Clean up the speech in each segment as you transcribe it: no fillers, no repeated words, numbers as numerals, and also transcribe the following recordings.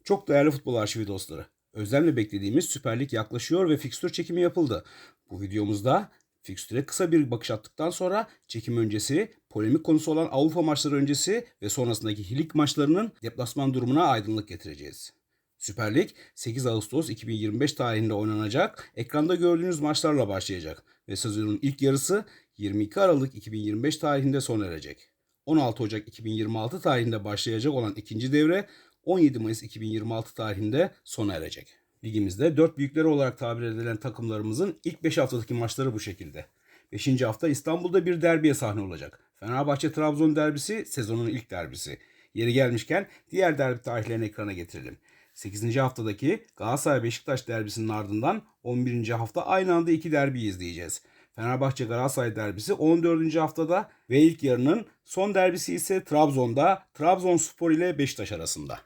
Çok değerli futbol arşivi dostları. Özlemle beklediğimiz Süper Lig yaklaşıyor ve fikstür çekimi yapıldı. Bu videomuzda fikstüre kısa bir bakış attıktan sonra çekim öncesi, polemik konusu olan Avrupa maçları öncesi ve sonrasındaki lig maçlarının deplasman durumuna aydınlık getireceğiz. Süper Lig 8 Ağustos 2025 tarihinde oynanacak, ekranda gördüğünüz maçlarla başlayacak ve sezonun ilk yarısı 22 Aralık 2025 tarihinde sona erecek. 16 Ocak 2026 tarihinde başlayacak olan ikinci devre 17 Mayıs 2026 tarihinde sona erecek. Ligimizde 4 büyükleri olarak tabir edilen takımlarımızın ilk 5 haftadaki maçları bu şekilde. 5. hafta İstanbul'da bir derbiye sahne olacak. Fenerbahçe-Trabzon derbisi sezonun ilk derbisi. Yeri gelmişken diğer derbi tarihlerini ekrana getirelim. 8. haftadaki Galatasaray-Beşiktaş derbisinin ardından 11. hafta aynı anda iki derbiyi izleyeceğiz. Fenerbahçe-Galatasaray derbisi 14. haftada ve ilk yarının son derbisi ise Trabzon'da Trabzonspor ile Beşiktaş arasında.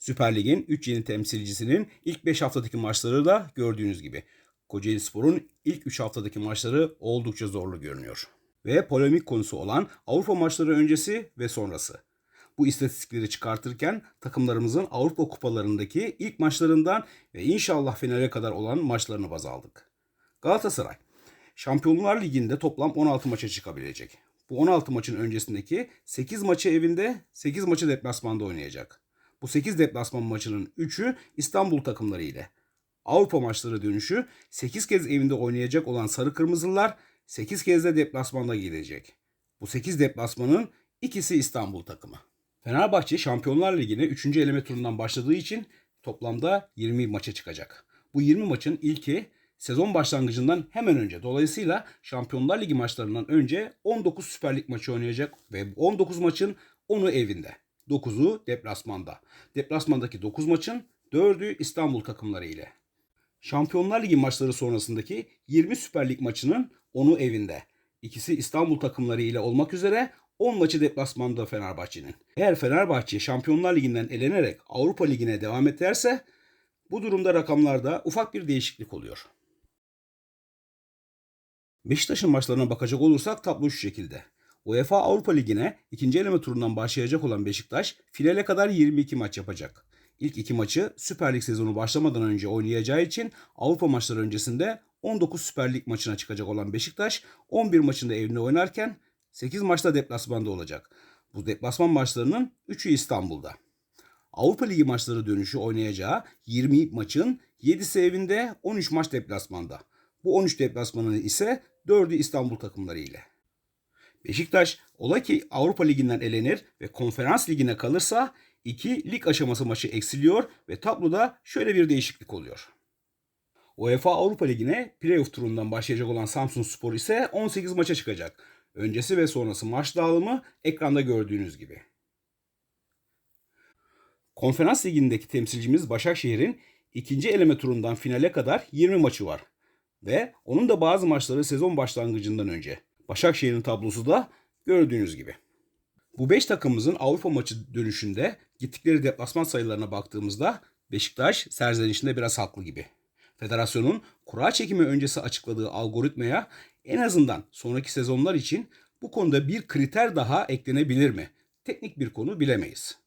Süper Lig'in 3 yeni temsilcisinin ilk 5 haftadaki maçları da gördüğünüz gibi. Kocaelispor'un ilk 3 haftadaki maçları oldukça zorlu görünüyor. Ve polemik konusu olan Avrupa maçları öncesi ve sonrası. Bu istatistikleri çıkartırken takımlarımızın Avrupa kupalarındaki ilk maçlarından ve inşallah finale kadar olan maçlarını baz aldık. Galatasaray, Şampiyonlar Ligi'nde toplam 16 maça çıkabilecek. Bu 16 maçın öncesindeki 8 maçı evinde, 8 maçı deplasmanda oynayacak. Bu 8 deplasman maçının 3'ü İstanbul takımları ile. Avrupa maçları dönüşü 8 kez evinde oynayacak olan Sarı Kırmızılılar 8 kez de deplasmanda gidecek. Bu 8 deplasmanın ikisi İstanbul takımı. Fenerbahçe Şampiyonlar Ligi'ne 3. eleme turundan başladığı için toplamda 20 maça çıkacak. Bu 20 maçın ilki sezon başlangıcından hemen önce. Dolayısıyla Şampiyonlar Ligi maçlarından önce 19 Süper Lig maçı oynayacak ve 19 maçın 10'u evinde. 9'u deplasmanda. Deplasmandaki 9 maçın 4'ü İstanbul takımları ile. Şampiyonlar Ligi maçları sonrasındaki 20 Süper Lig maçının 10'u evinde. İkisi İstanbul takımları ile olmak üzere 10 maçı deplasmanda Fenerbahçe'nin. Eğer Fenerbahçe Şampiyonlar Ligi'nden elenerek Avrupa Ligi'ne devam ederse bu durumda rakamlarda ufak bir değişiklik oluyor. Beşiktaş'ın maçlarına bakacak olursak tablo şu şekilde. UEFA Avrupa Ligi'ne ikinci eleme turundan başlayacak olan Beşiktaş finale kadar 22 maç yapacak. İlk iki maçı Süper Lig sezonu başlamadan önce oynayacağı için Avrupa maçları öncesinde 19 Süper Lig maçına çıkacak olan Beşiktaş 11 maçında evinde oynarken 8 maçta deplasmanda olacak. Bu deplasman maçlarının 3'ü İstanbul'da. Avrupa Ligi maçları dönüşü oynayacağı 20 maçın 7'si evinde, 13 maç deplasmanda. Bu 13 deplasmanın ise 4'ü İstanbul takımları ile. Beşiktaş ola ki Avrupa Ligi'nden elenir ve Konferans Ligi'ne kalırsa 2 lig aşaması maçı eksiliyor ve tabloda şöyle bir değişiklik oluyor. UEFA Avrupa Ligi'ne playoff turundan başlayacak olan Samsunspor ise 18 maça çıkacak. Öncesi ve sonrası maç dağılımı ekranda gördüğünüz gibi. Konferans Ligi'ndeki temsilcimiz Başakşehir'in ikinci eleme turundan finale kadar 20 maçı var. Ve onun da bazı maçları sezon başlangıcından önce. Başakşehir'in tablosu da gördüğünüz gibi. Bu 5 takımımızın Avrupa maçı dönüşünde gittikleri deplasman sayılarına baktığımızda Beşiktaş serzenişinde biraz haklı gibi. Federasyonun kura çekimi öncesi açıkladığı algoritmaya en azından sonraki sezonlar için bu konuda bir kriter daha eklenebilir mi? Teknik bir konu bilemeyiz.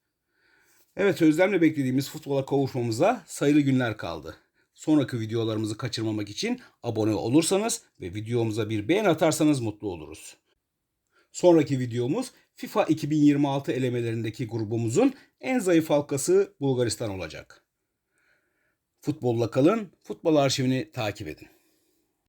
Evet, özlemle beklediğimiz futbola kavuşmamıza sayılı günler kaldı. Sonraki videolarımızı kaçırmamak için abone olursanız ve videomuza bir beğeni atarsanız mutlu oluruz. Sonraki videomuz FIFA 2026 elemelerindeki grubumuzun en zayıf halkası Bulgaristan olacak. Futbolla kalın, futbol arşivini takip edin.